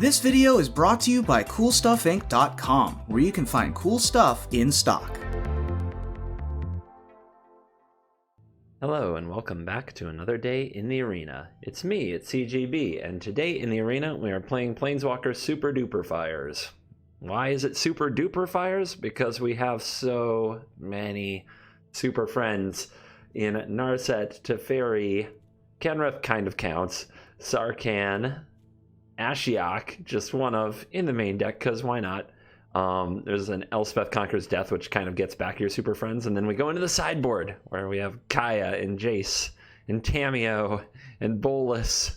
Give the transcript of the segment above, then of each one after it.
This video is brought to you by CoolStuffInc.com, where you can find cool stuff in stock. Hello and welcome back to another day in the arena. It's me, it's CGB, and today in the arena we are playing Planeswalker Super Duper Fires. Why is it Super Duper Fires? Because we have so many Super Friends in Narset, Teferi, Kenrith kind of counts, Sarkhan, Ashiok, just one of in the main deck, because why not? There's an Elspeth Conquers Death, which kind of gets back your Super Friends, and then we go into the sideboard, where we have Kaya and Jace, and Tamiyo, and Bolas,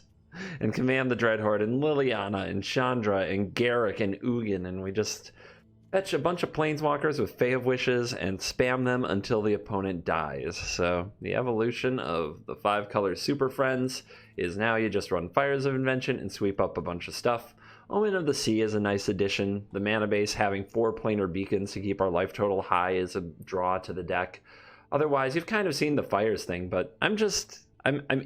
and Command the Dreadhorde, and Liliana, and Chandra, and Garruk, and Ugin, and we just fetch a bunch of Planeswalkers with Fae of Wishes and spam them until the opponent dies. So the evolution of the 5-color Super Friends is now you just run Fires of Invention and sweep up a bunch of stuff. Omen of the Sea is a nice addition. The mana base having 4 planar beacons to keep our life total high is a draw to the deck. Otherwise, you've kind of seen the Fires thing, but I'm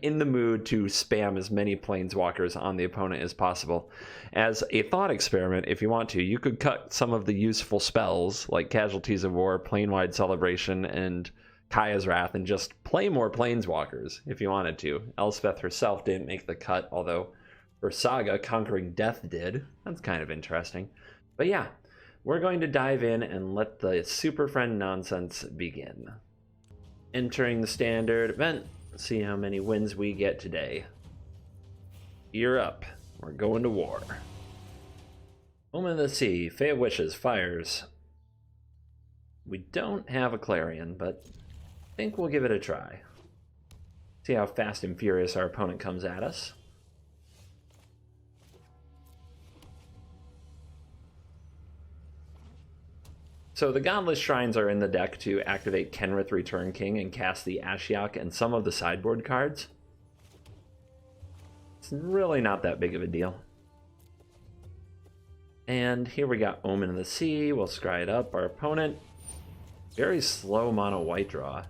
in the mood to spam as many Planeswalkers on the opponent as possible. As a thought experiment, if you want to, you could cut some of the useful spells like Casualties of War, Plane-Wide Celebration, and Kaya's Wrath, and just play more Planeswalkers if you wanted to. Elspeth herself didn't make the cut, although her Saga, Conquering Death, did. That's kind of interesting. But yeah, we're going to dive in and let the Super Friend nonsense begin. Entering the standard event. Let's see how many wins we get today. You're up. We're going to war. Omen of the Sea, Fae of Wishes, Fires. We don't have a Clarion, but I think we'll give it a try. See how fast and furious our opponent comes at us. So the Godless Shrines are in the deck to activate Kenrith Return King and cast the Ashiok and some of the sideboard cards. It's really not that big of a deal. And here we got Omen of the Sea. We'll scry it up. Our opponent, very slow mono white draw.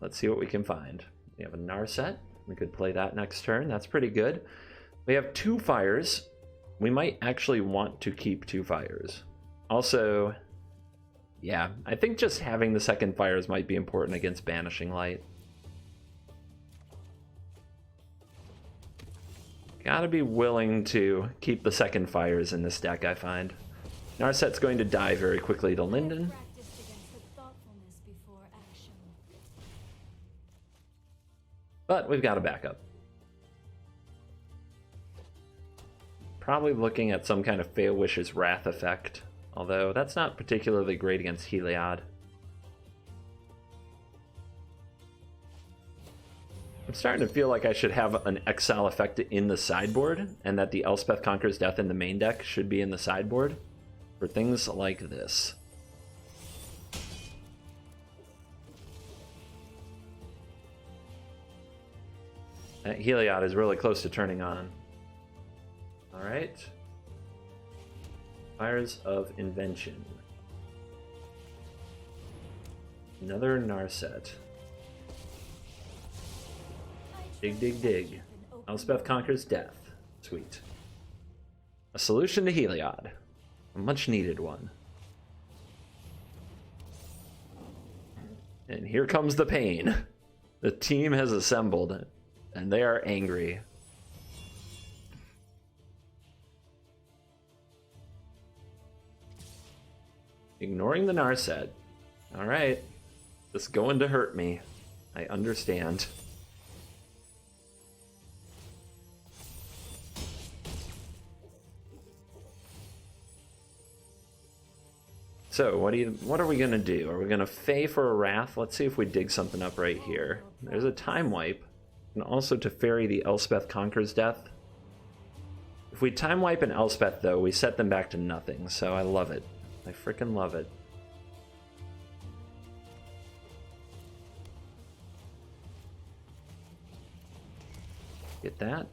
Let's see what we can find. We have a Narset. We could play that next turn. That's pretty good. We have 2 Fires. We might actually want to keep 2 Fires. Also, yeah, I think just having the second Fires might be important against Banishing Light. Gotta be willing to keep the second Fires in this deck, I find. Narset's going to die very quickly to Linden. But we've got a backup. Probably looking at some kind of Fae of Wishes Wrath effect. Although that's not particularly great against Heliod. I'm starting to feel like I should have an Exile effect in the sideboard, and that the Elspeth Conquers Death in the main deck should be in the sideboard for things like this. Heliod is really close to turning on. Alright. Fires of Invention. Another Narset. Dig, dig, dig. Elspeth Conquers Death. Sweet. A solution to Heliod. A much needed one. And here comes the pain. The team has assembled, and they are angry. Ignoring the Narset. Alright. This is going to hurt me. I understand. So, what are we gonna do? Are we gonna Fae for a Wrath? Let's see if we dig something up right here. There's a Time Wipe. And also to ferry the Elspeth Conquers Death. If we Time Wipe an Elspeth, though, we set them back to nothing, so I love it. I freaking love it. Get that.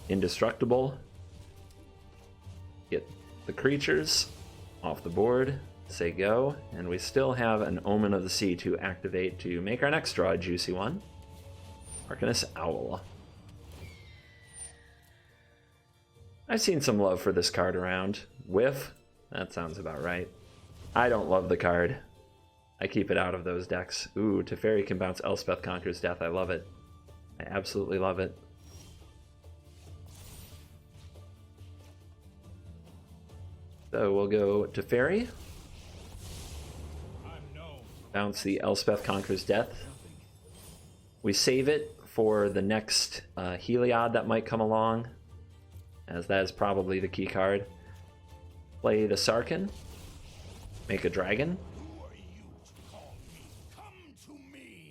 Indestructible. Get the creatures off the board. Say go. And we still have an Omen of the Sea to activate to make our next draw a juicy one. Arcanist Owl. I've seen some love for this card around. Whiff? That sounds about right. I don't love the card. I keep it out of those decks. Ooh, Teferi can bounce Elspeth Conquers Death. I love it. I absolutely love it. So we'll go Teferi. Bounce the Elspeth Conquers Death. We save it for the next Heliod that might come along, as that is probably the key card. Play the Sarkhan. Make a dragon.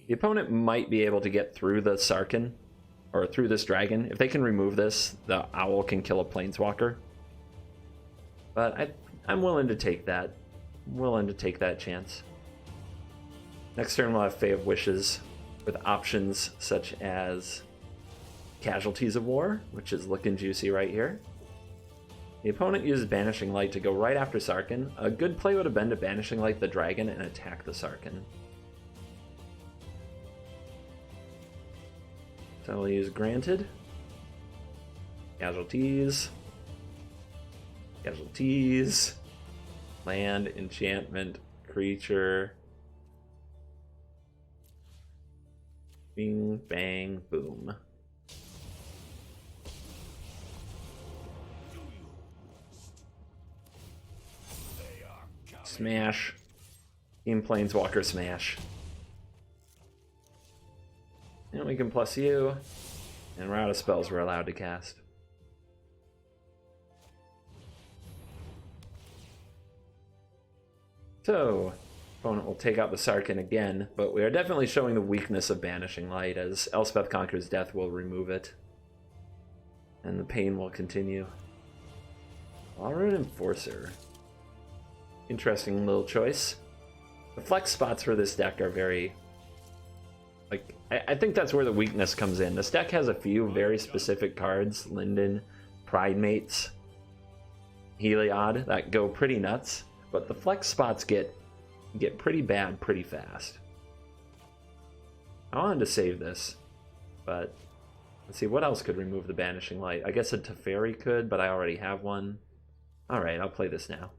The opponent might be able to get through the Sarkhan, or through this dragon. If they can remove this, the owl can kill a planeswalker. But I'm willing to take that. I'm willing to take that chance. Next turn we'll have Fae of Wishes with options such as Casualties of War, which is looking juicy right here. The opponent uses Banishing Light to go right after Sarkhan. A good play would have been to Banishing Light the dragon and attack the Sarkhan. So we'll use Granted. Casualties. Casualties. Land, enchantment, creature. Bing, bang, boom. Smash. Team Planeswalker smash. And we can plus you. And we're out of spells we're allowed to cast. So, opponent will take out the Sarkhan again, but we are definitely showing the weakness of Banishing Light, as Elspeth Conquers Death will remove it. And the pain will continue. Alrune Enforcer. Interesting little choice. The flex spots for this deck are very... like, I think that's where the weakness comes in. This deck has a few very specific cards, Linden, Pridemates, Heliod, that go pretty nuts, but the flex spots get pretty bad pretty fast. I wanted to save this, but let's see, what else could remove the Banishing Light? I guess a Teferi could, but I already have one. Alright, I'll play this now.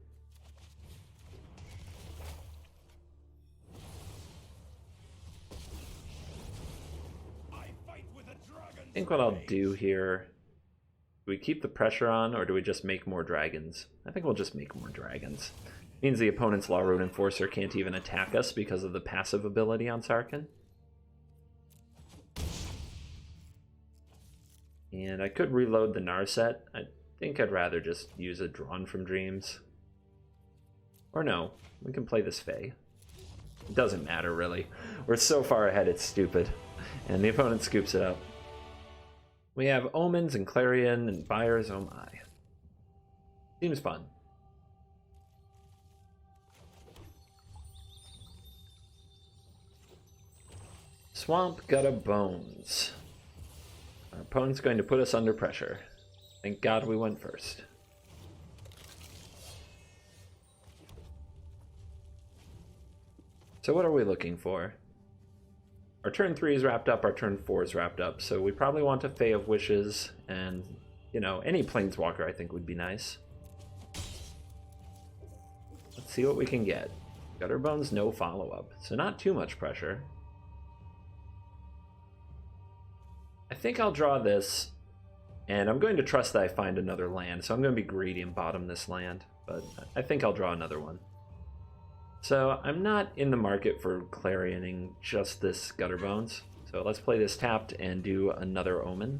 I think what I'll do here, do we keep the pressure on, or do we just make more dragons? I think we'll just make more dragons. Means the opponent's Lawroot Enforcer can't even attack us because of the passive ability on Sarkhan. And I could reload the Narset. I think I'd rather just use a Drawn from Dreams. Or no, we can play this Fae. It doesn't matter, really. We're so far ahead, it's stupid. And the opponent scoops it up. We have Omens and Clarion and Buyers, oh my. Seems fun. Swamp Gutter Bones. Our opponent's going to put us under pressure. Thank God we went first. So what are we looking for? Our turn 3 is wrapped up, our turn 4 is wrapped up, so we probably want a Fae of Wishes, and, you know, any Planeswalker I think would be nice. Let's see what we can get. Gutterbones, no follow-up, so not too much pressure. I think I'll draw this, and I'm going to trust that I find another land, so I'm going to be greedy and bottom this land, but I think I'll draw another one. So I'm not in the market for Clarioning just this Gutterbones. So let's play this tapped and do another Omen.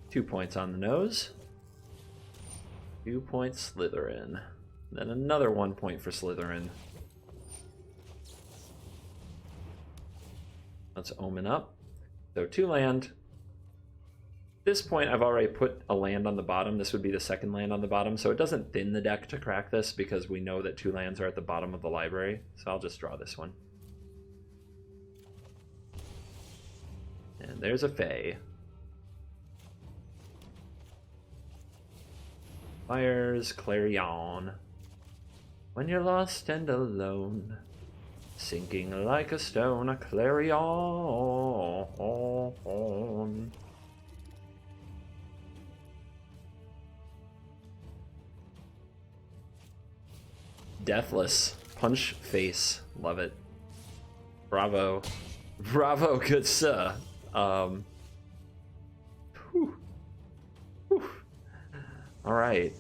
Two points on the nose. 2 points Slytherin. Then another 1 point for Slytherin. Let's Omen up. So 2 land. At this point, I've already put a land on the bottom. This would be the second land on the bottom, so it doesn't thin the deck to crack this because we know that 2 lands are at the bottom of the library. So I'll just draw this one. And there's a Fae. Fires, Clarion. When you're lost and alone, sinking like a stone, a clarion. Deathless. Punch face. Love it. Bravo. Bravo, good sir. Whew. Whew. Alright.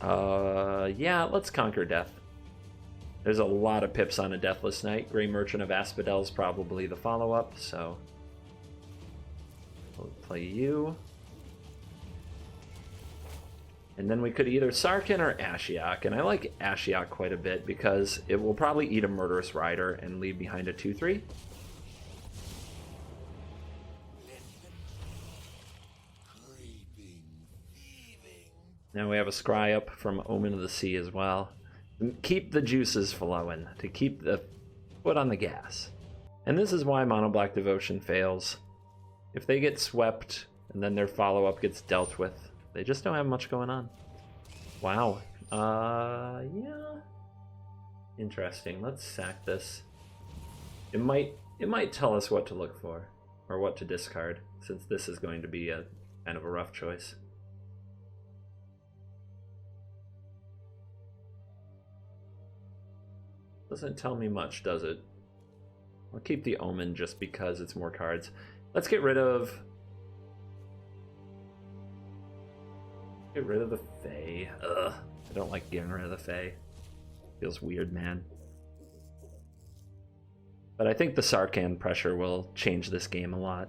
Yeah, let's conquer death. There's a lot of pips on a Deathless Knight. Grey Merchant of Asphodel is probably the follow-up, so we'll play you. And then we could either Sarkhan or Ashiok, and I like Ashiok quite a bit because it will probably eat a Murderous Rider and leave behind a 2-3. Now we have a Scry up from Omen of the Sea as well. Keep the juices flowing, to keep the foot on the gas. And this is why Mono Black Devotion fails. If they get swept and then their follow-up gets dealt with, they just don't have much going on. Wow. Yeah. Interesting. Let's sack this. It might tell us what to look for, or what to discard, since this is going to be a kind of a rough choice. Doesn't tell me much, does it? I'll keep the Omen just because it's more cards. Let's get rid of the Fae. Ugh, I don't like getting rid of the Fae. Feels weird, man. But I think the Sarkhan pressure will change this game a lot.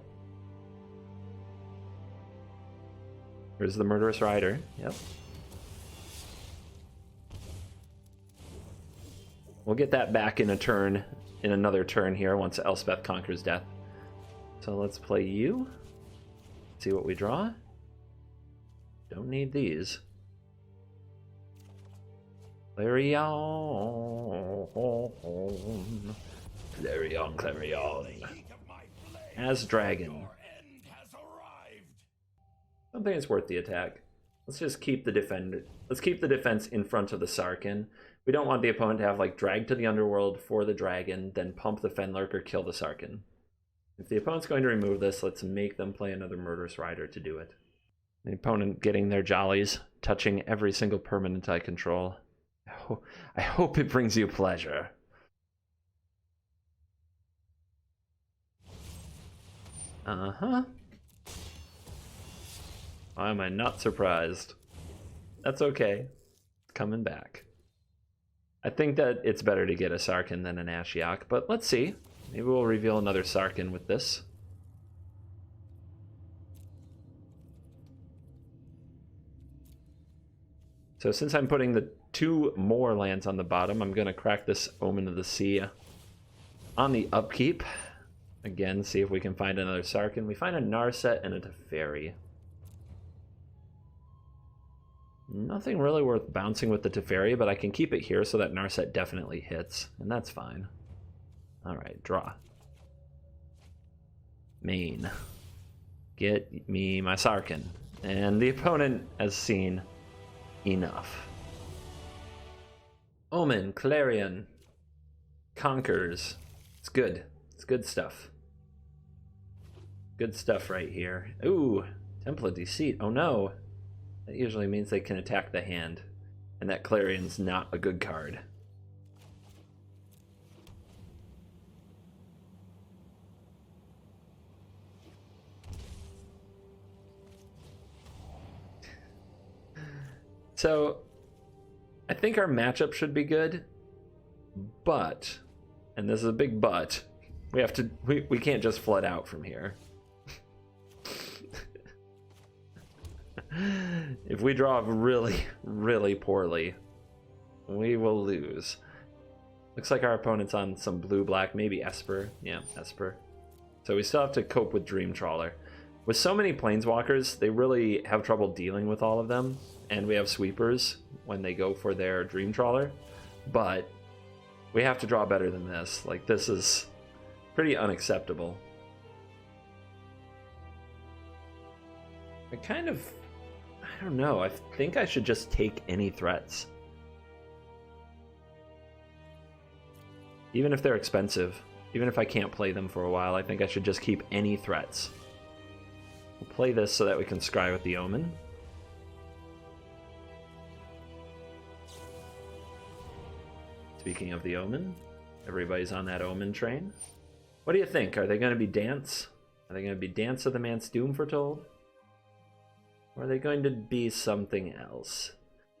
Here's the Murderous Rider. Yep. We'll get that back in another turn here once Elspeth conquers death. So let's play you. See what we draw. Don't need these. Clarion. Clarion, Clarion. As dragon. I don't think it's worth the attack. Let's just keep the defense in front of the Sarkhan. We don't want the opponent to have like drag to the underworld for the dragon, then pump the Fenlurker, kill the Sarkhan. If the opponent's going to remove this, let's make them play another Murderous Rider to do it. The opponent getting their jollies, touching every single permanent I control. I hope it brings you pleasure. Uh-huh. Why am I not surprised? That's okay. It's coming back. I think that it's better to get a Sarkhan than an Ashiok, but let's see. Maybe we'll reveal another Sarkhan with this. So since I'm putting the 2 more lands on the bottom, I'm going to crack this Omen of the Sea on the upkeep. Again, see if we can find another Sarkhan. We find a Narset and a Teferi. Nothing really worth bouncing with the Teferi, but I can keep it here so that Narset definitely hits, and that's fine. Alright, draw. Main. Get me my Sarkhan. And the opponent has seen enough. Omen, Clarion. Conquers. It's good. It's good stuff. Good stuff right here. Ooh, Temple of Deceit. Oh no. That usually means they can attack the hand, and that Clarion's not a good card. So, I think our matchup should be good, but, and this is a big but, we can't just flood out from here. If we draw really, really poorly, we will lose. Looks like our opponent's on some blue-black, maybe Esper. Yeah, Esper. So we still have to cope with Dream Trawler. With so many Planeswalkers, they really have trouble dealing with all of them. And we have sweepers when they go for their Dream Trawler. But we have to draw better than this. Like, this is pretty unacceptable. I don't know. I think I should just take any threats. Even if they're expensive, even if I can't play them for a while, I think I should just keep any threats. We'll play this so that we can scry with the Omen. Speaking of the Omen, everybody's on that Omen train. What do you think? Are they going to be Dance? Are they going to be Dance of the Manse Doom Foretold? Or are they going to be something else?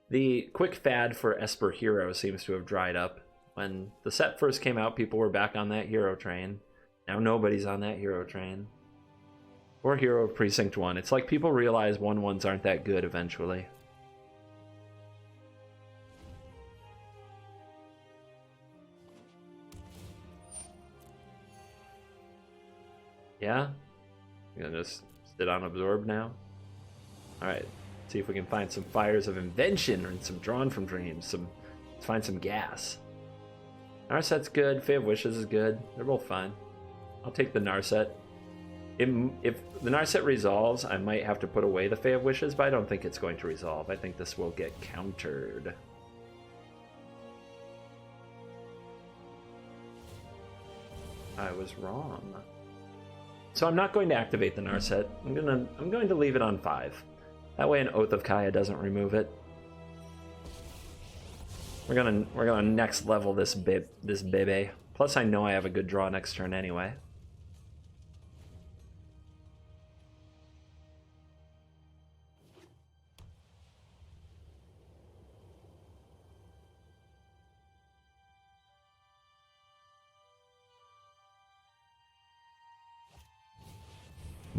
The quick fad for Esper Hero seems to have dried up. When the set first came out, people were back on that hero train. Now nobody's on that hero train. Or Hero of Precinct 1. It's like people realize 1/1s aren't that good eventually. Yeah? You're gonna just sit on Absorb now? Alright, see if we can find some Fires of Invention or some Drawn from Dreams. Let's find some gas. Narset's good, Fae of Wishes is good. They're both fine. I'll take the Narset. If the Narset resolves, I might have to put away the Fae of Wishes, but I don't think it's going to resolve. I think this will get countered. I was wrong. So I'm not going to activate the Narset. I'm going to leave it on 5. That way an Oath of Kaya doesn't remove it. We're gonna next level this baby. Plus I know I have a good draw next turn anyway.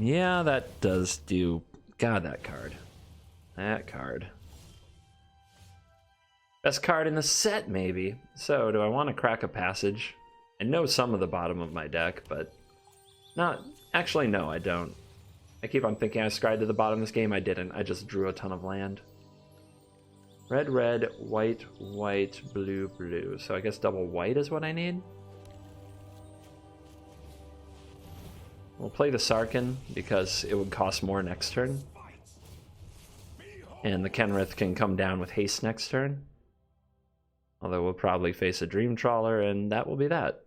Yeah, that does do... God, that card. That card. Best card in the set, maybe. So, do I want to crack a passage? I know some of the bottom of my deck, but... not... Actually, no, I don't. I keep on thinking I scryed to the bottom of this game. I didn't. I just drew a ton of land. Red, red, white, white, blue, blue. So I guess double white is what I need? We'll play the Sarkhan because it would cost more next turn. And the Kenrith can come down with haste next turn. Although we'll probably face a Dream Trawler, and that will be that.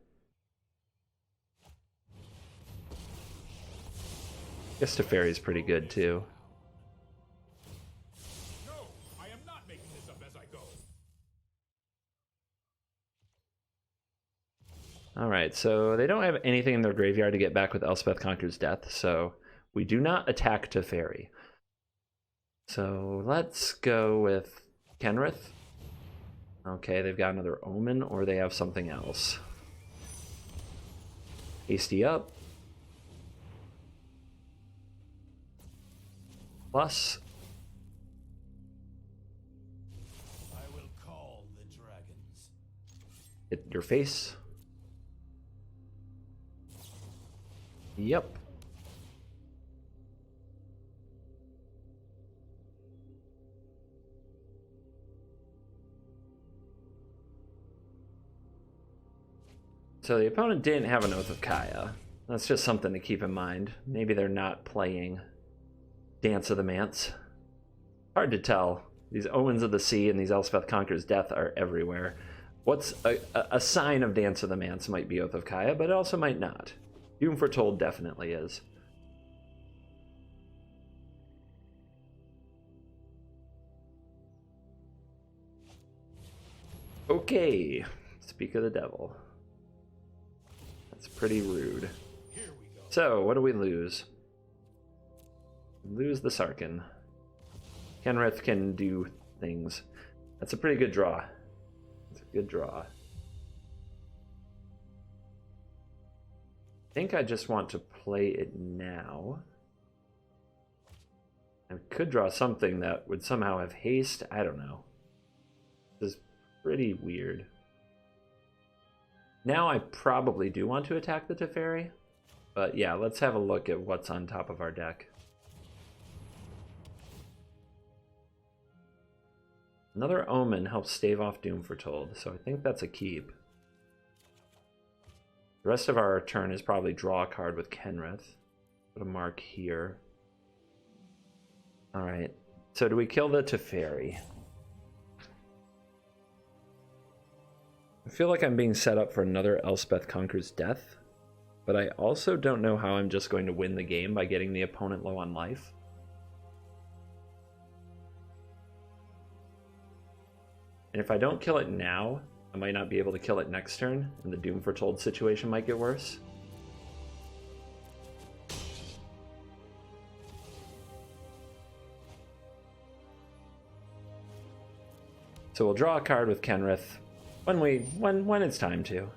I guess Teferi's pretty good too. No, I am not making this up as I go. Alright, so they don't have anything in their graveyard to get back with Elspeth Conquers Death, so we do not attack Teferi. So let's go with Kenrith. Okay, they've got another Omen, or they have something else. Hasty up. Plus. I will call the dragons. Hit your face. Yep. So the opponent didn't have an Oath of Kaya. That's just something to keep in mind. Maybe they're not playing Dance of the Manse. Hard to tell. These Omens of the Sea and these Elspeth Conquers Death are everywhere. What's a sign of Dance of the Manse might be Oath of Kaya, but it also might not. Doom Foretold definitely is. Okay, speak of the devil. That's pretty rude. Here we go. So, what do we lose? Lose the Sarkhan. Kenrith can do things. That's a pretty good draw. That's a good draw. I think I just want to play it now. I could draw something that would somehow have haste. I don't know. This is pretty weird. Now I probably do want to attack the Teferi. But yeah, let's have a look at what's on top of our deck. Another Omen helps stave off Doom Foretold, so I think that's a keep. The rest of our turn is probably draw a card with Kenrith. Put a mark here. Alright, so do we kill the Teferi? I feel like I'm being set up for another Elspeth Conquer's death, but I also don't know how I'm just going to win the game by getting the opponent low on life. And if I don't kill it now, I might not be able to kill it next turn, and the Doom Foretold situation might get worse. So we'll draw a card with Kenrith when it's time to.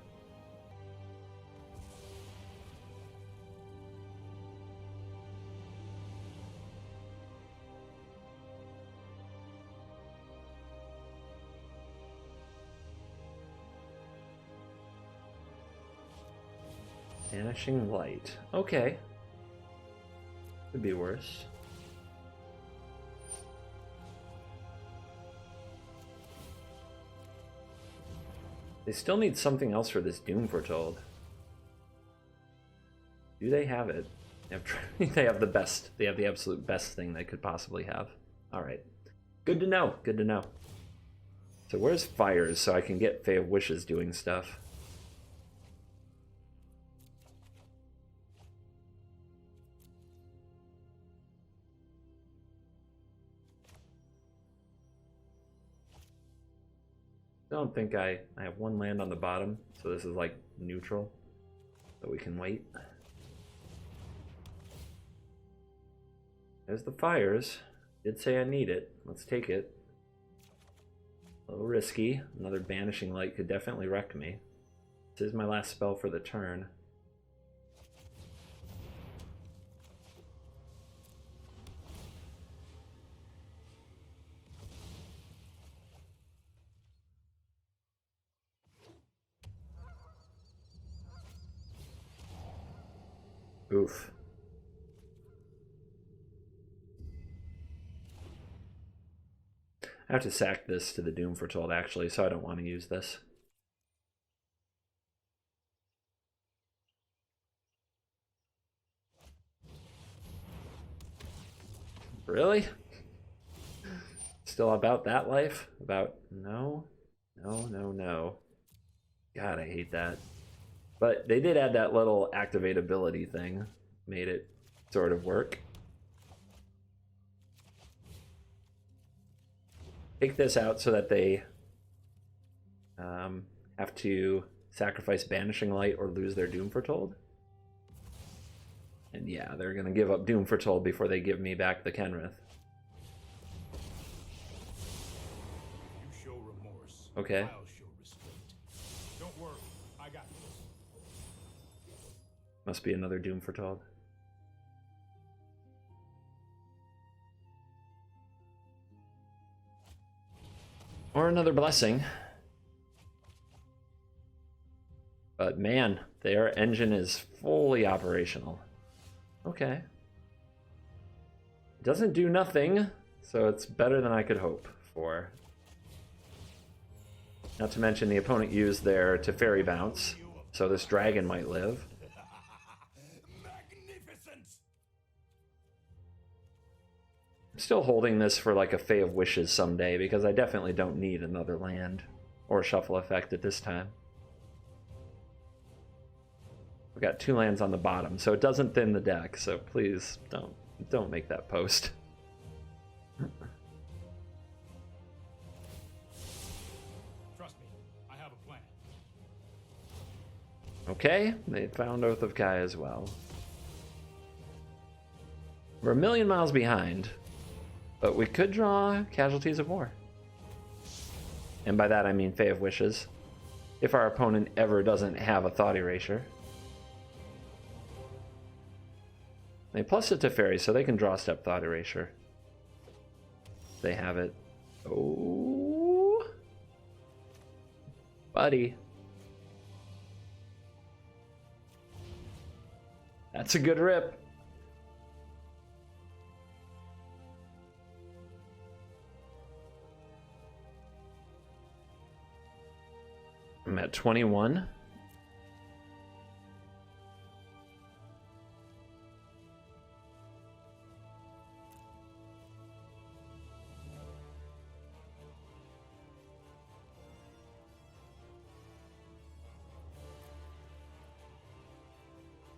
Vanishing Light. Okay. Could be worse. They still need something else for this Doom Foretold. Do they have it? They have the best. They have the absolute best thing they could possibly have. Alright. Good to know. Good to know. So where's Fires so I can get Fae of Wishes doing stuff? I don't think I have one land on the bottom, so this is like neutral, so we can wait. There's the Fires. Did say I need it. Let's take it. A little risky. Another Banishing Light could definitely wreck me. This is my last spell for the turn. Oof. I have to sack this to the Doom Foretold, actually, so I don't want to use this. Really? Still about that life? About... No. No, no, no. God, I hate that. But they did add that little activate ability thing. Made it sort of work. Take this out so that they have to sacrifice Banishing Light or lose their Doom Foretold. And yeah, they're going to give up Doom Foretold before they give me back the Kenrith. You show remorse. Okay. I'll show restraint. Don't worry, I got this. Must be another Doom Foretold. Or another Blessing. But man, their engine is fully operational. Okay. Doesn't do nothing, so it's better than I could hope for. Not to mention the opponent used their Teferi bounce, so this dragon might live. Magnificent! I'm still holding this for like a Fae of Wishes someday because I definitely don't need another land or shuffle effect at this time. We got 2 lands on the bottom, so it doesn't thin the deck, so please don't make that post. Trust me, I have a plan. Okay, they found Oath of Kai as well. We're a million miles behind, but we could draw Casualties of War. And by that I mean Fae of Wishes, if our opponent ever doesn't have a Thought Erasure. They plus it to Teferi, so they can draw step Thought Erasure. They have it. Oh, buddy. That's a good rip. I'm at 21.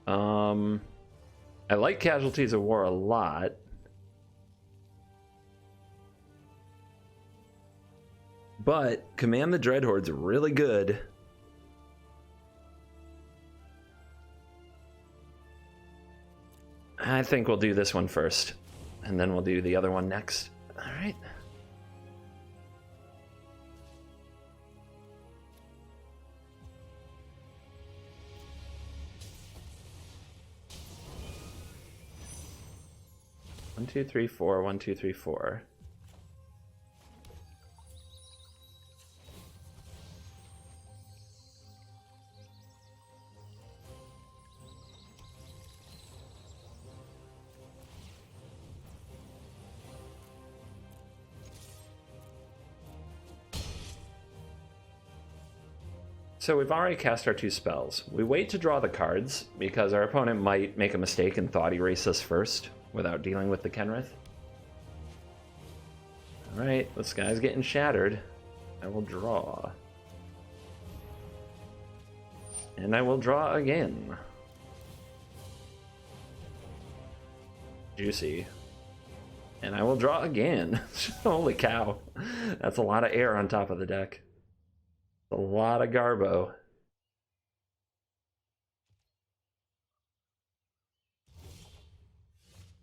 I like Casualties of War a lot. But Command the Dreadhoard's really good. I think we'll do this one first, and then we'll do the other one next. All right. One, two, three, four. 1, 2, 3, 4. So we've already cast our 2 spells. We wait to draw the cards because our opponent might make a mistake and thought erase us first without dealing with the Kenrith. Alright, this guy's getting shattered. I will draw. And I will draw again. Juicy. And I will draw again. Holy cow. That's a lot of air on top of the deck. A lot of Garbo.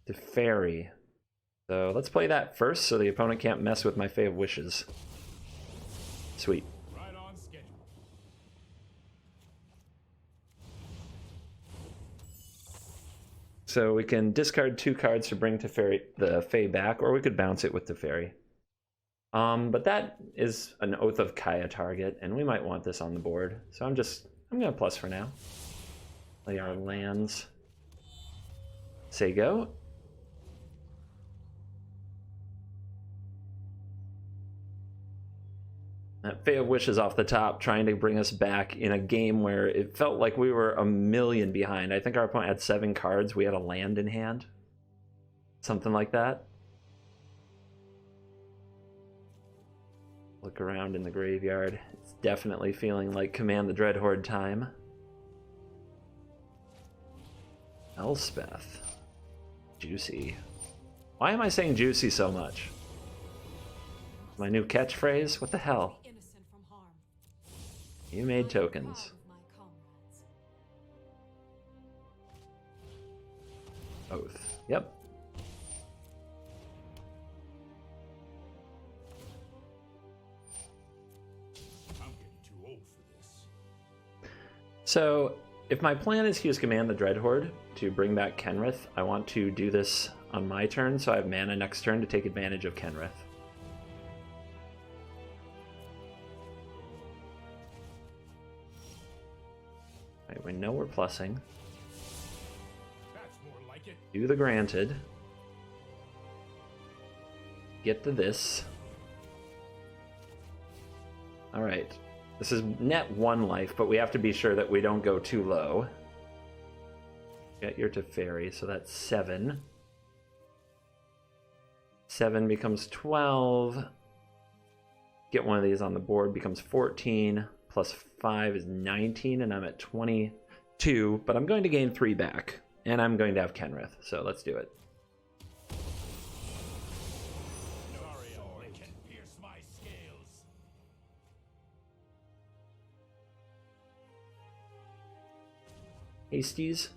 To Fairy. So let's play that first so the opponent can't mess with my Fae of Wishes. Sweet. Right on schedule. So we can discard 2 cards to bring the Fae back, or we could bounce it with the Fairy. But that is an Oath of Kaya target, and we might want this on the board. So I'm gonna plus for now. Play our lands. Say go. That Fae of Wishes off the top, trying to bring us back in a game where it felt like we were a million behind. I think our opponent had 7 cards. We had a land in hand. Something like that. Look around in the graveyard. It's definitely feeling like Command the Dreadhorde time. Elspeth. Juicy. Why am I saying juicy so much? My new catchphrase? What the hell? You made tokens. Oath. Yep. So, if my plan is to use Command the Dreadhorde to bring back Kenrith, I want to do this on my turn, so I have mana next turn to take advantage of Kenrith. Alright, we know we're plussing. That's more like it. Do the granted. Get to this. Alright. This is net 1 life, but we have to be sure that we don't go too low. Get your Teferi, so that's 7. 7 becomes 12. Get one of these on the board, becomes 14. Plus 5 is 19, and I'm at 22. But I'm going to gain 3 back, and I'm going to have Kenrith, so let's do it. Sorry, only can pierce my scales. Hasties.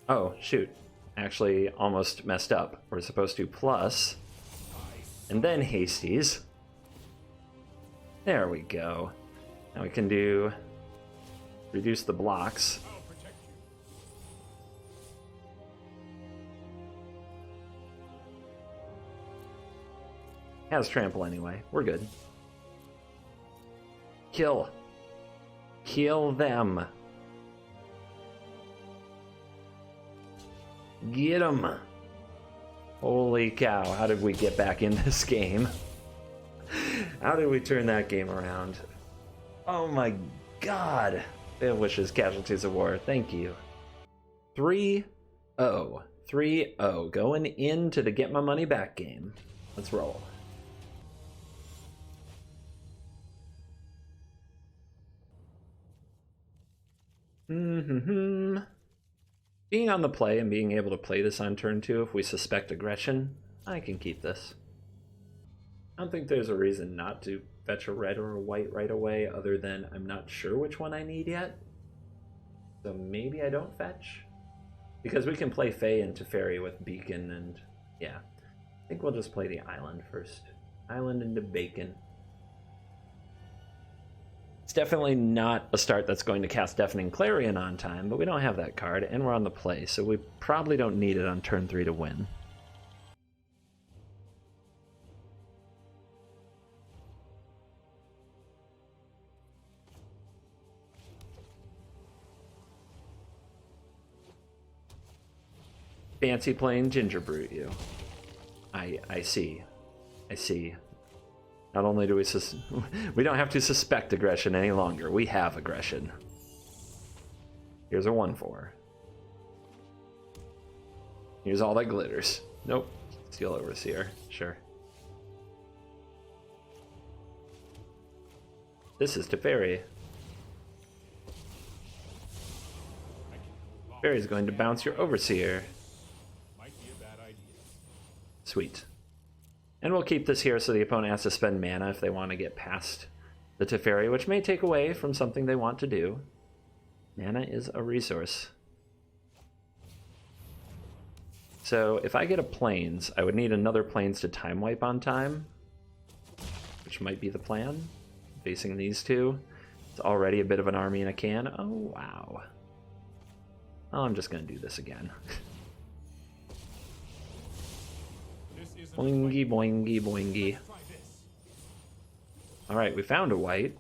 Oh, shoot. Actually, almost messed up. We're supposed to plus, and then Hasties. There we go. Now we can do reduce the blocks. I'll protect you. Has trample anyway. We're good. Kill. Kill them. Get them. Holy cow, how did we get back in this game? How did we turn that game around? Oh my god. Fae of Wishes, Casualties of War. Thank you. 3-0. 3-0. Going into the get my money back game. Let's roll. Being on the play and being able to play this on turn 2 if we suspect aggression, I can keep this. I don't think there's a reason not to fetch a red or a white right away, other than I'm not sure which one I need yet. So maybe I don't fetch. Because we can play Fae into Fairy with Beacon, and yeah. I think we'll just play the island first. Island into Bacon. It's definitely not a start that's going to cast Deafening Clarion on time, but we don't have that card, and we're on the play, so we probably don't need it on turn 3 to win. Fancy playing Ginger Brute, you. I see. I see. Not only do we don't have to suspect aggression any longer. We have aggression. Here's a 1/4. Here's all that glitters. Nope. Steel Overseer. Sure. This is Teferi. Teferi's going to bounce your Overseer. Sweet. And we'll keep this here so the opponent has to spend mana if they want to get past the Teferi, which may take away from something they want to do. Mana is a resource. So if I get a Plains, I would need another Plains to time wipe on time, which might be the plan. Facing these two. It's already a bit of an army in a can. Oh, wow. Oh, I'm just going to do this again. Boingy, boingy, boingy. Alright, we found a white.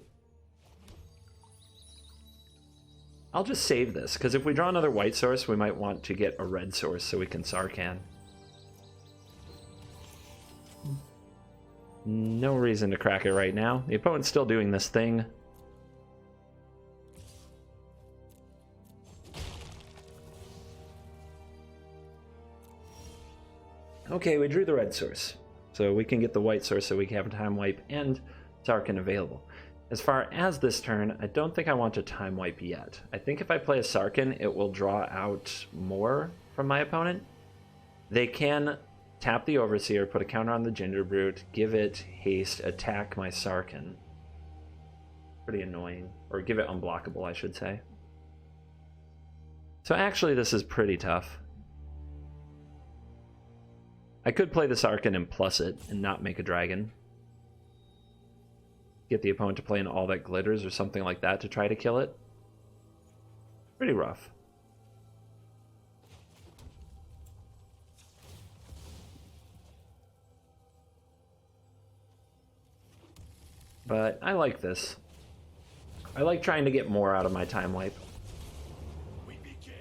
I'll just save this, because if we draw another white source, we might want to get a red source so we can Sarkhan. No reason to crack it right now. The opponent's still doing this thing. Okay, we drew the red source, so we can get the white source so we can have a time wipe and Sarkhan available. As far as this turn, I don't think I want to time wipe yet. I think if I play a Sarkhan, it will draw out more from my opponent. They can tap the Overseer, put a counter on the Ginger Brute, give it haste, attack my Sarkhan. Pretty annoying. Or give it unblockable, I should say. So actually this is pretty tough. I could play the Sarkhan and plus it and not make a dragon. Get the opponent to play in all that glitters or something like that to try to kill it. Pretty rough. But I like this. I like trying to get more out of my time wipe. We begin.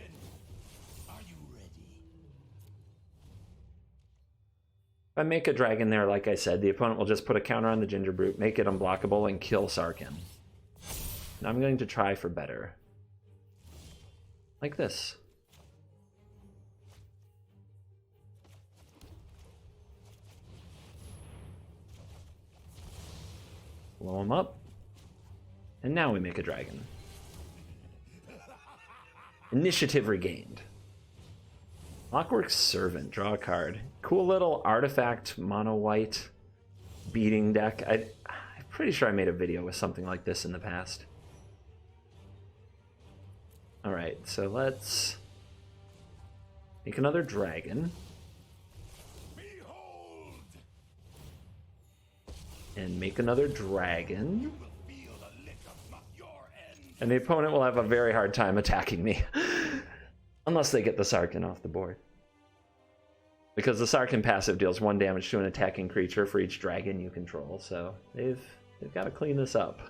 Are you ready? If I make a dragon there, like I said, the opponent will just put a counter on the Ginger Brute, make it unblockable, and kill Sarkhan. And I'm going to try for better. Like this. Blow him up. And now we make a dragon. Initiative regained. Clockwork Servant, draw a card. Cool little artifact mono white beating deck. I'm pretty sure I made a video with something like this in the past. Alright, so let's make another dragon. Behold! And make another dragon. You will feel the lick of your end. And the opponent will have a very hard time attacking me. Unless they get the Sarkhan off the board. Because the Sarkhan passive deals 1 damage to an attacking creature for each dragon you control, so they've got to clean this up.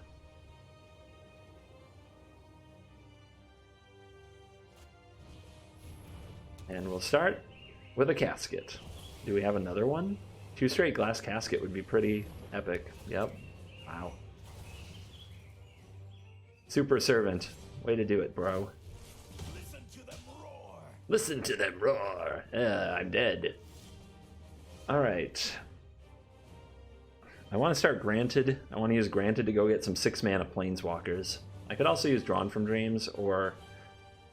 And we'll start with a casket. Do we have another one? 2 straight glass casket would be pretty epic. Yep. Wow. Super Servant. Way to do it, bro. Listen to them roar. Listen to them roar. I'm dead. Alright. I want to start Granted. I want to use Granted to go get some 6 mana Planeswalkers. I could also use Drawn from Dreams or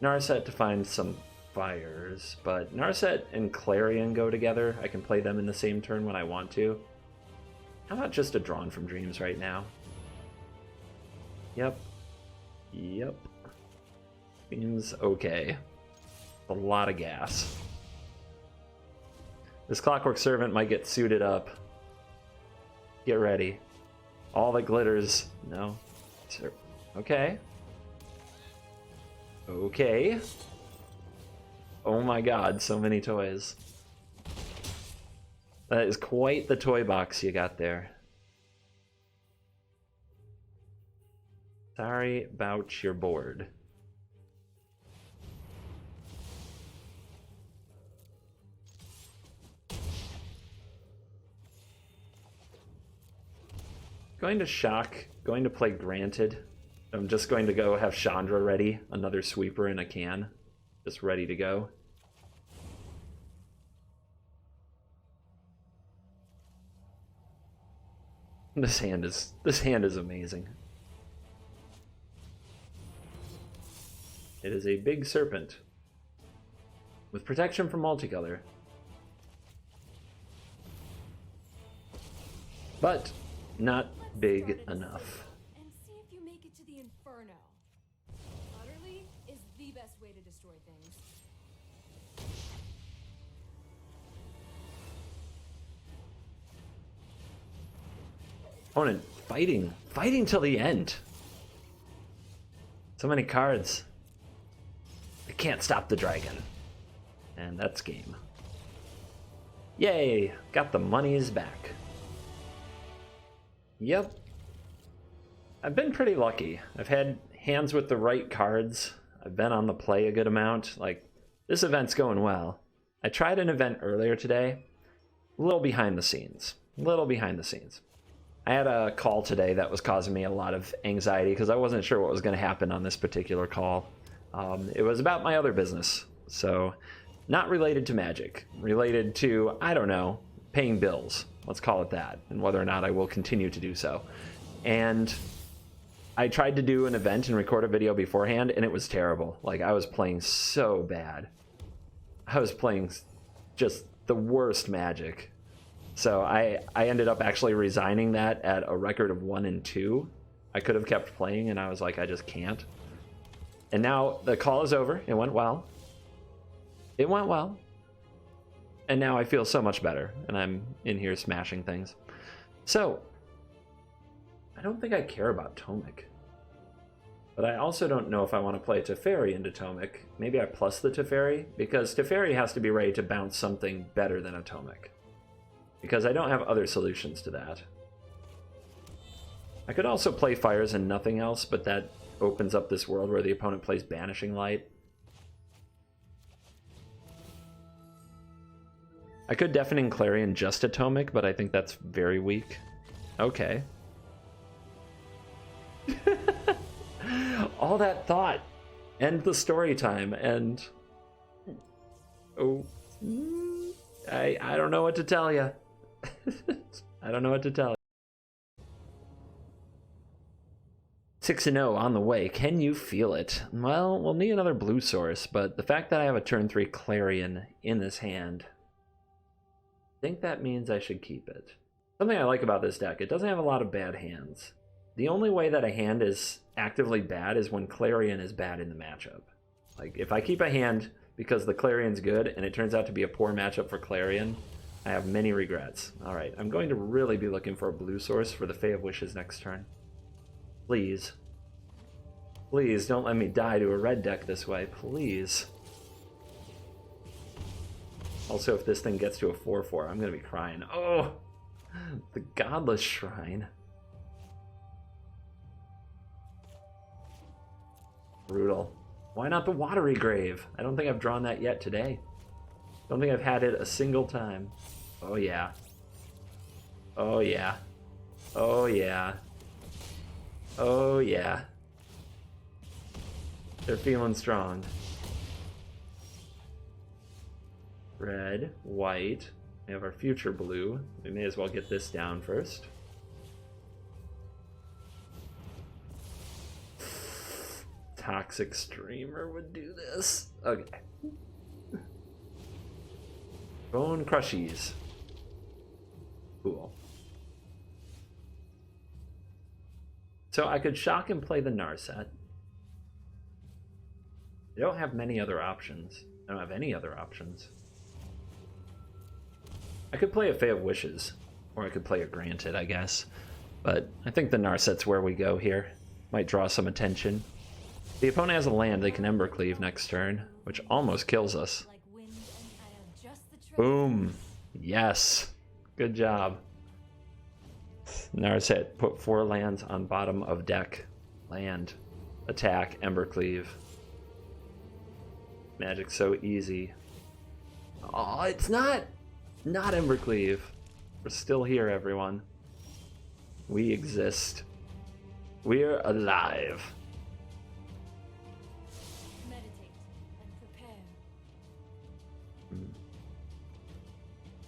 Narset to find some fires, but Narset and Clarion go together. I can play them in the same turn when I want to. How about just a Drawn from Dreams right now? Yep. Yep. Seems okay. A lot of gas. This Clockwork Servant might get suited up. Get ready. All that glitters. No. Okay. Okay. Oh my god, so many toys. That is quite the toy box you got there. Sorry about your board. Going to shock, going to play Granted. I'm just going to go have Chandra ready, another sweeper in a can, just ready to go. This hand is amazing. It is a big serpent with protection from multicolor. But not big enough. And see if you make it to the Inferno. Utterly is the best way to destroy things. Opponent fighting till the end. So many cards. I can't stop the dragon. And that's game. Yay, got the monies back. Yep. I've been pretty lucky. I've had hands with the right cards. I've been on the play a good amount. Like, this event's going well. I tried an event earlier today. A little behind the scenes. I had a call today that was causing me a lot of anxiety because I wasn't sure what was going to happen on this particular call. It was about my other business. So, not related to Magic. Related to, I don't know, paying bills. Let's call it that, and whether or not I will continue to do so. And I tried to do an event and record a video beforehand, and it was terrible. Like, I was playing so bad. I was playing just the worst Magic. So I ended up actually resigning that at a record of 1-2. I could have kept playing, and I was like, I just can't. And now the call is over. It went well. It went well. And now I feel so much better, and I'm in here smashing things. So, I don't think I care about Tomic. But I also don't know if I want to play Teferi into Tomic. Maybe I plus the Teferi, because Teferi has to be ready to bounce something better than a Tomic. Because I don't have other solutions to that. I could also play Fires and nothing else, but that opens up this world where the opponent plays Banishing Light. I could Deafening Clarion just Atomic, but I think that's very weak. Okay. All that thought. And the story time, and... Oh. I don't know what to tell you. I don't know what to tell you. 6-0 on the way. Can you feel it? Well, we'll need another blue source, but the fact that I have a turn 3 Clarion in this hand... I think that means I should keep it. Something I like about this deck, it doesn't have a lot of bad hands. The only way that a hand is actively bad is when Clarion is bad in the matchup. Like, if I keep a hand because the Clarion's good and it turns out to be a poor matchup for Clarion, I have many regrets. Alright, I'm going to really be looking for a blue source for the Fae of Wishes next turn. Please. Please don't let me die to a red deck this way, please. Also, if this thing gets to a 4-4, I'm going to be crying. Oh! The Godless Shrine. Brutal. Why not the Watery Grave? I don't think I've drawn that yet today. Don't think I've had it a single time. Oh yeah. Oh yeah. Oh yeah. Oh yeah. They're feeling strong. Red, white. We have our future blue. We may as well get this down first. toxic streamer would do this. Okay. Bone crushies. Cool. So I could shock and play the Narset. I don't have many other options. I don't have any other options. I could play a Fae of Wishes, or I could play a Granted, I guess. But I think the Narset's where we go here. Might draw some attention. If the opponent has a land, they can Embercleave next turn, which almost kills us. Like wind, and I have just the trick. Boom. Yes. Good job. Narset put 4 lands on bottom of deck. Land. Attack. Embercleave. Magic's so easy. Oh, it's not Embercleave. We're still here, everyone. We exist. We're alive. Meditate and prepare.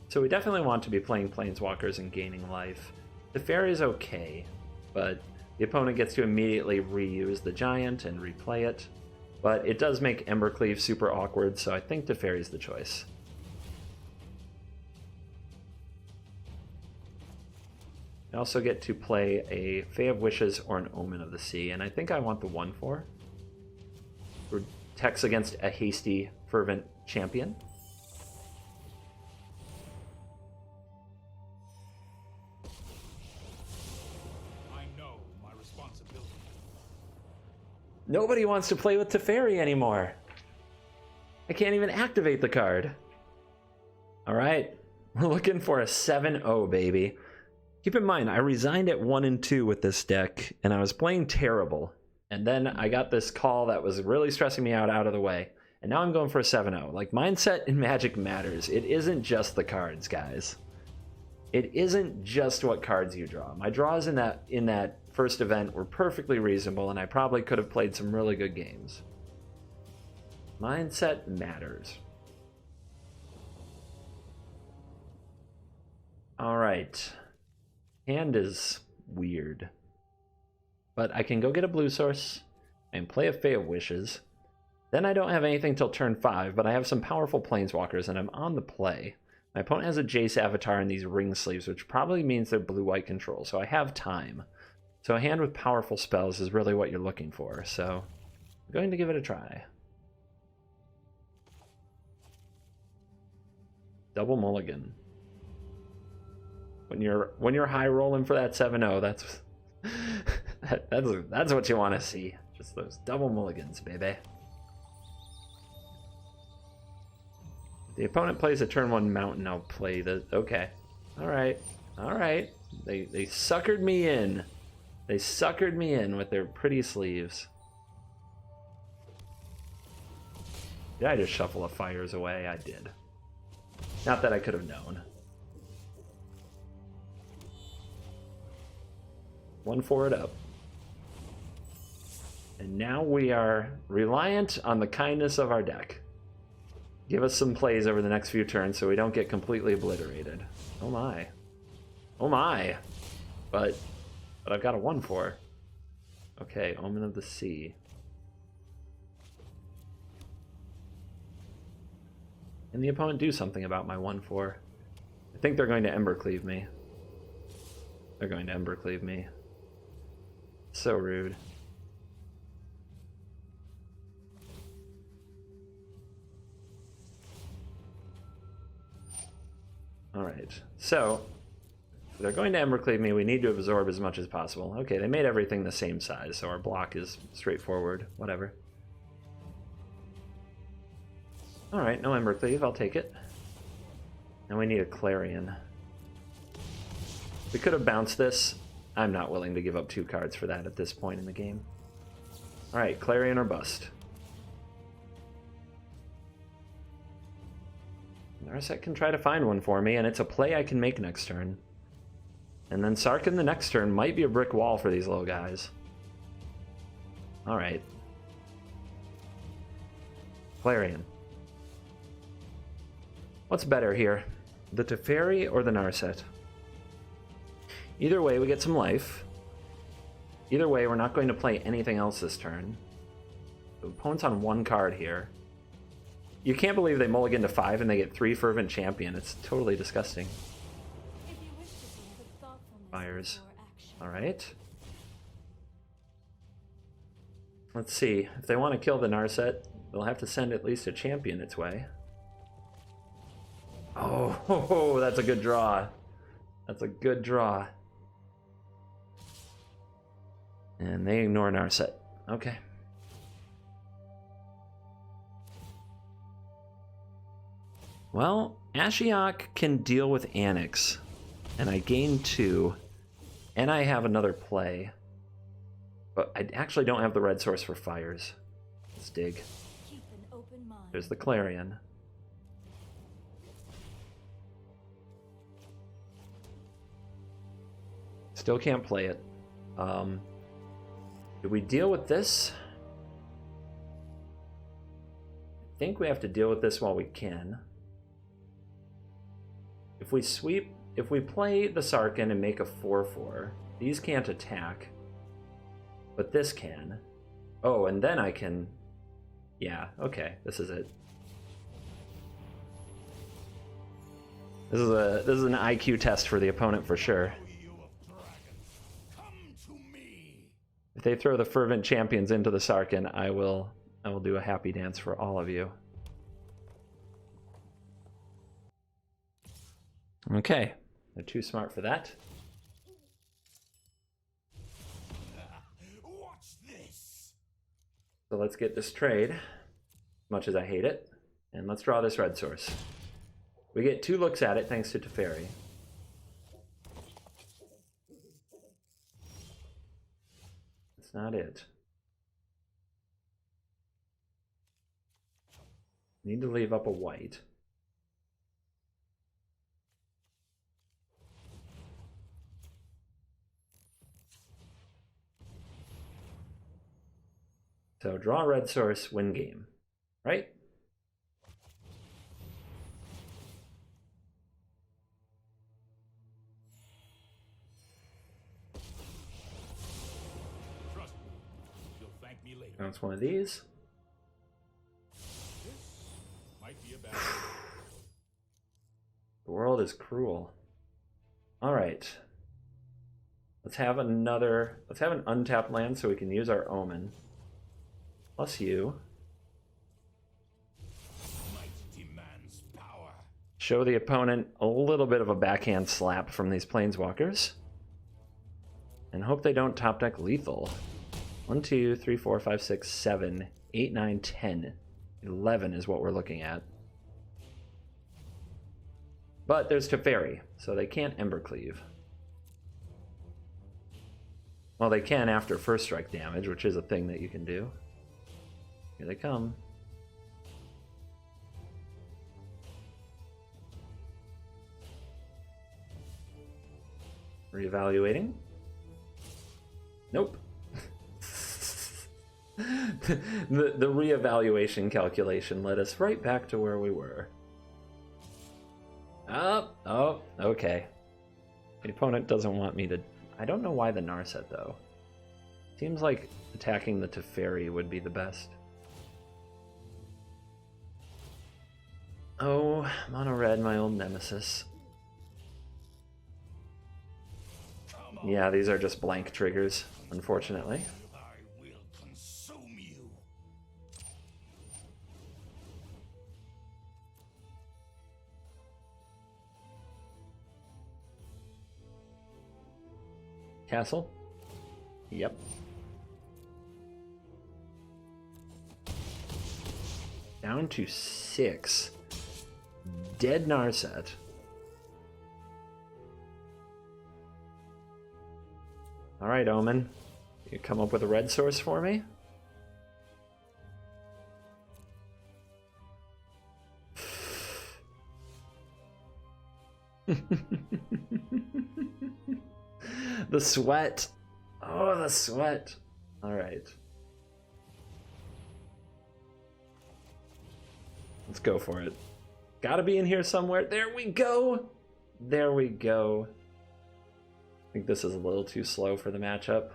So we definitely want to be playing Planeswalkers and gaining life. The Fairy is okay, but the opponent gets to immediately reuse the Giant and replay it. But it does make Embercleave super awkward, so I think Teferi is the choice. I also get to play a Fae of Wishes or an Omen of the Sea, and I think I want the 1/4. Protects against a hasty, fervent champion. I know my responsibility. Nobody wants to play with Teferi anymore. I can't even activate the card. Alright, we're looking for a 7-0, baby. Keep in mind, I resigned at 1 and 2 with this deck, and I was playing terrible. And then I got this call that was really stressing me out of the way. And now I'm going for a 7-0. Like, mindset in Magic matters. It isn't just the cards, guys. It isn't just what cards you draw. My draws in that first event were perfectly reasonable, and I probably could have played some really good games. Mindset matters. Alright. Hand is weird. But I can go get a blue source and play a Fae of Wishes. Then I don't have anything till turn 5, but I have some powerful Planeswalkers and I'm on the play. My opponent has a Jace Avatar and these ring sleeves, which probably means they're blue-white control, so I have time. So a hand with powerful spells is really what you're looking for, so I'm going to give it a try. Double mulligan. When you're high rolling for that 7-0, that's what you want to see. Just those double mulligans, baby. The opponent plays a turn 1 mountain, I'll play the... Okay. Alright. Alright. They suckered me in. They suckered me in with their pretty sleeves. Did I just shuffle the fires away? I did. Not that I could have known. 1-4 it up. And now we are reliant on the kindness of our deck. Give us some plays over the next few turns so we don't get completely obliterated. Oh my. Oh my. But I've got a 1-4. Okay, Omen of the Sea. Can the opponent do something about my 1-4? I think they're going to Embercleave me. They're going to Embercleave me. So rude. Alright, so if they're going to Embercleave me, we need to absorb as much as possible. Okay, they made everything the same size, so our block is straightforward. Whatever. Alright, no Embercleave, I'll take it. And we need a Clarion. We could have bounced this. I'm not willing to give up 2 cards for that at this point in the game. Alright, Clarion or bust. Narset can try to find one for me, and it's a play I can make next turn. And then Sarkhan the next turn might be a brick wall for these little guys. Alright. Clarion. What's better here? The Teferi or the Narset? Either way, we get some life. Either way, we're not going to play anything else this turn. The opponent's on one card here. You can't believe they mulligan to 5 and they get 3 Fervent Champion. It's totally disgusting. If you wish to think with thoughtfulness Fires. before action. Alright. Let's see. If they want to kill the Narset, they'll have to send at least a champion its way. Oh, that's a good draw. That's a good draw. And they ignore Narset. Okay. Well, Ashiok can deal with Annex. And I gain 2. And I have another play. But I actually don't have the red source for fires. Let's dig. Keep an open mind. There's the Clarion. Still can't play it. Do we deal with this? I think we have to deal with this while we can. If we sweep, if we play the Sarkhan and make a 4/4, these can't attack. But this can. Oh, and then I can... Yeah, okay, this is it. This is an IQ test for the opponent for sure. If they throw the Fervent Champions into the Sarkhan, I will do a happy dance for all of you. Okay, they're too smart for that. Watch this. So let's get this trade, much as I hate it, and let's draw this red source. We get 2 looks at it thanks to Teferi. That's not it. Need to leave up a white. So draw a red source, win game, right? Trust me. You'll thank me later. Bounce one of these. This might be a bad The world is cruel. All right. Let's have an untapped land so we can use our Omen. Plus you. Might demands power. Show the opponent a little bit of a backhand slap from these Planeswalkers. And hope they don't top deck lethal. 1, 2, 3, 4, 5, 6, 7, 8, 9, 10. 11 is what we're looking at. But there's Teferi, so they can't Embercleave. Well, they can after first strike damage, which is a thing that you can do. Here they come. Reevaluating. Nope. the reevaluation calculation led us right back to where we were. Oh, okay. The opponent doesn't want me to... I don't know why the Narset, though. Seems like attacking the Teferi would be the best. Oh, mono red, my old nemesis. Yeah, these are just blank triggers, unfortunately. I will consume you. Castle? Yep. Down to 6. Dead Narset. Alright, Omen. You come up with a red source for me? The sweat. Oh, the sweat. Alright. Let's go for it. Gotta be in here somewhere. There we go. There we go. I think this is a little too slow for the matchup.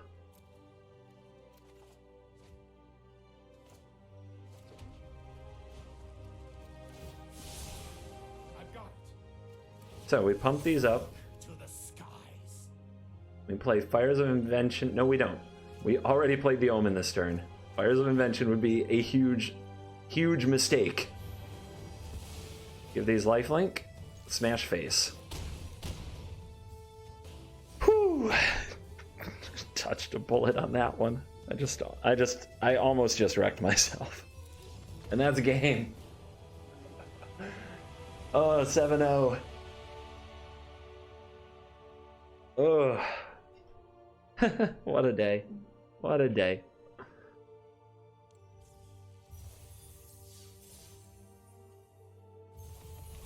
So we pump these up. To the skies. We play Fires of Invention. No, we don't. We already played the Omen this turn. Fires of Invention would be a huge, huge mistake. Give these lifelink. Smash face. Whew. Touched a bullet on that one. I almost just wrecked myself. And that's a game. Oh, 7-0. Oh. What a day. What a day.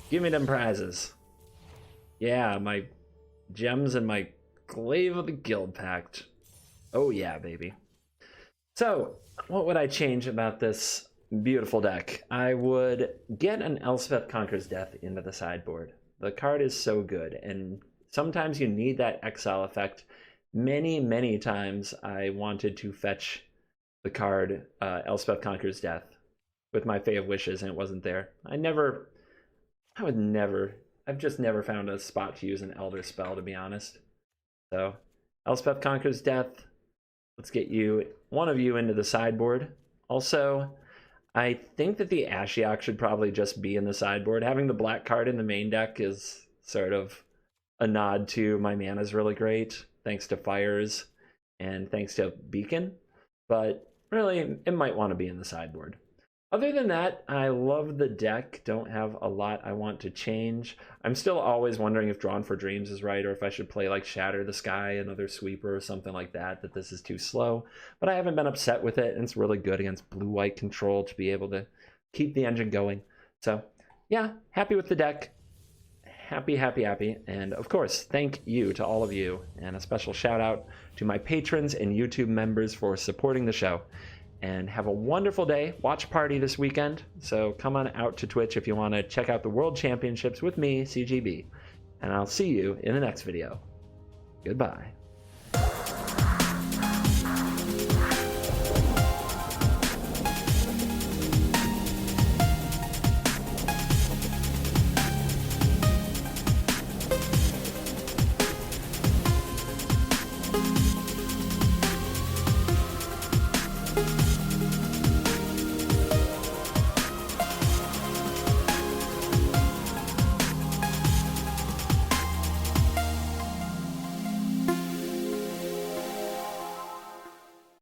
Give me them prizes. Yeah, my gems and my Glaive of the Guild Pact. Oh yeah, baby. So, what would I change about this beautiful deck? I would get an Elspeth Conquers Death into the sideboard. The card is so good, and sometimes you need that exile effect. Many times I wanted to fetch the card Elspeth Conquers Death with my Fae of Wishes, and it wasn't there. I've just never found a spot to use an Elder spell, to be honest. So, Elspeth Conquers Death. Let's get one of you into the sideboard. Also, I think that the Ashiok should probably just be in the sideboard. Having the black card in the main deck is sort of a nod to my mana's really great, thanks to Fires and thanks to Beacon. But really, it might want to be in the sideboard. Other than that, I love the deck. Don't have a lot I want to change. I'm still always wondering if Drawn for Dreams is right, or if I should play like Shatter the Sky, another sweeper or something like that, that this is too slow. But I haven't been upset with it, and it's really good against blue-white control to be able to keep the engine going. So yeah, happy with the deck. Happy. And of course, thank you to all of you, and a special shout out to my patrons and YouTube members for supporting the show. And have a wonderful day. Watch party this weekend, so come on out to Twitch if you want to check out the World Championships with me, CGB. And I'll see you in the next video. Goodbye.